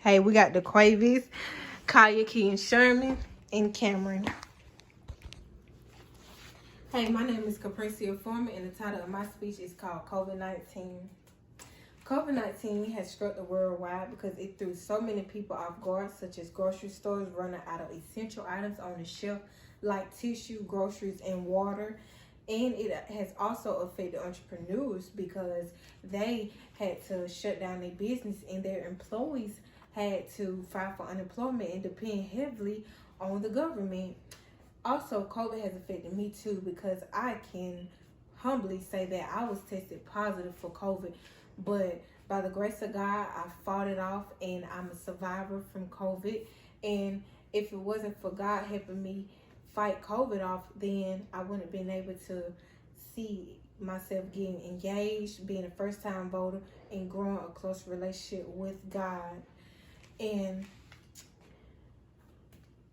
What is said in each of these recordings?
Hey, we got the Quavies, Kaya, Key, and Sherman, and Cameron. Hey, my name is Capricia Foreman, and the title of my speech is called COVID-19. COVID-19 has struck the world wide because it threw so many people off guard, such as grocery stores running out of essential items on the shelf like tissue, groceries, and water. And it has also affected entrepreneurs because they had to shut down their business and their employees had to file for unemployment and depend heavily on the government. Also, COVID has affected me too because I can humbly say that I was tested positive for COVID, but by the grace of God, I fought it off and I'm a survivor from COVID. And if it wasn't for God helping me fight COVID off, then I wouldn't have been able to see myself getting engaged, being a first-time voter, and growing a close relationship with God. And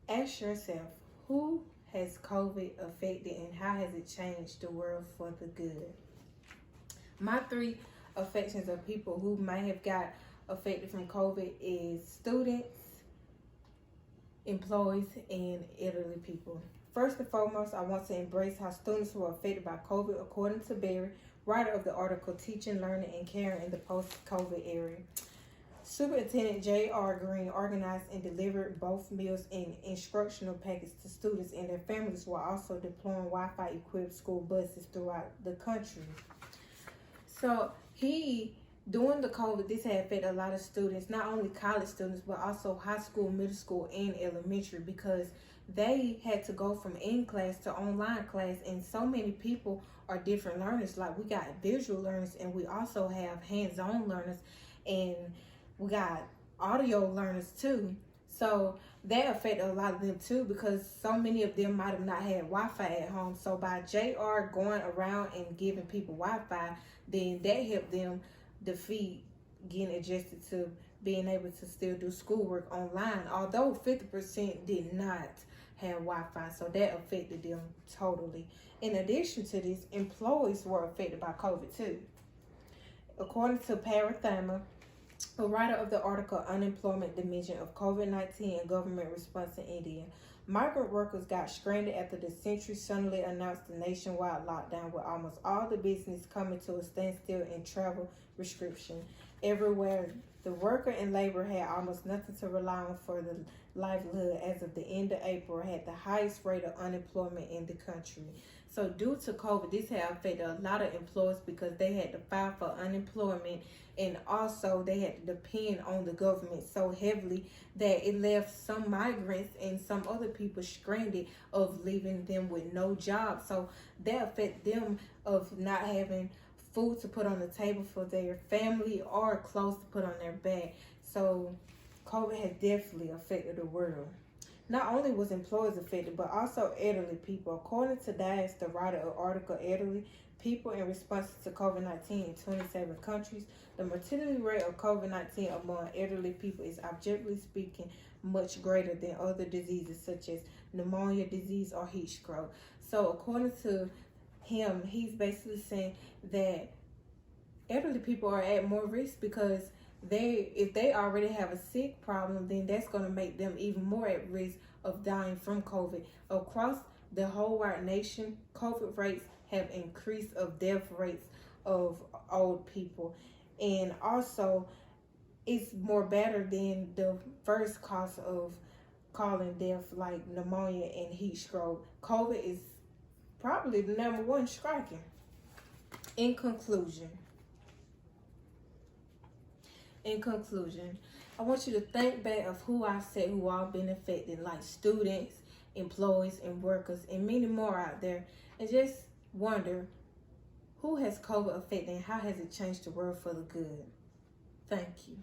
ask yourself, who has COVID affected and how has it changed the world for the good? My three affections of people who might have got affected from COVID is students, employees, and elderly people. First and foremost, I want to embrace how students were affected by COVID, according to Barry, writer of the article Teaching, Learning, and Caring in the Post-COVID Era. Superintendent J.R. Green organized and delivered both meals and instructional packets to students and their families while also deploying Wi-Fi equipped school buses throughout the country. So during the COVID, this had affected a lot of students, not only college students, but also high school, middle school, and elementary, because they had to go from in-class to online class, and so many people are different learners. Like, we got visual learners, and we also have hands-on learners, and we got audio learners too. So that affected a lot of them too because so many of them might have not had Wi-Fi at home. So by JR going around and giving people Wi-Fi, then that helped them defeat getting adjusted to being able to still do schoolwork online. Although 50% did not have Wi-Fi, so that affected them totally. In addition to this, employees were affected by COVID too. According to Parathama, a writer of the article Unemployment Dimension of COVID-19 and Government Response in India, migrant workers got stranded after the century suddenly announced a nationwide lockdown with almost all the business coming to a standstill and travel restriction everywhere. The worker and labor had almost nothing to rely on for the livelihood as of the end of April, had the highest rate of unemployment in the country. So due to COVID, this had affected a lot of employers because they had to file for unemployment, and also they had to depend on the government so heavily that it left some migrants and some other people stranded of leaving them with no job. So that affected them of not having food to put on the table for their family or clothes to put on their back. So COVID has definitely affected the world. Not only was employers affected, but also elderly people. According to Dias, the writer of the article Elderly People in Response to COVID-19 in 27 countries, the mortality rate of COVID-19 among elderly people is, objectively speaking, much greater than other diseases such as pneumonia disease or heat stroke. So according to him, he's basically saying that elderly people are at more risk because if they already have a sick problem, then that's going to make them even more at risk of dying from COVID. Across the whole wide nation, COVID rates have increased of death rates of old people. And also, it's more better than the first cause of calling death like pneumonia and heat stroke. COVID is probably the number one striking. In conclusion, I want you to think back of who I said who all been affected, like students, employees, and workers, and many more out there, and just wonder, who has COVID affected and how has it changed the world for the good? Thank you.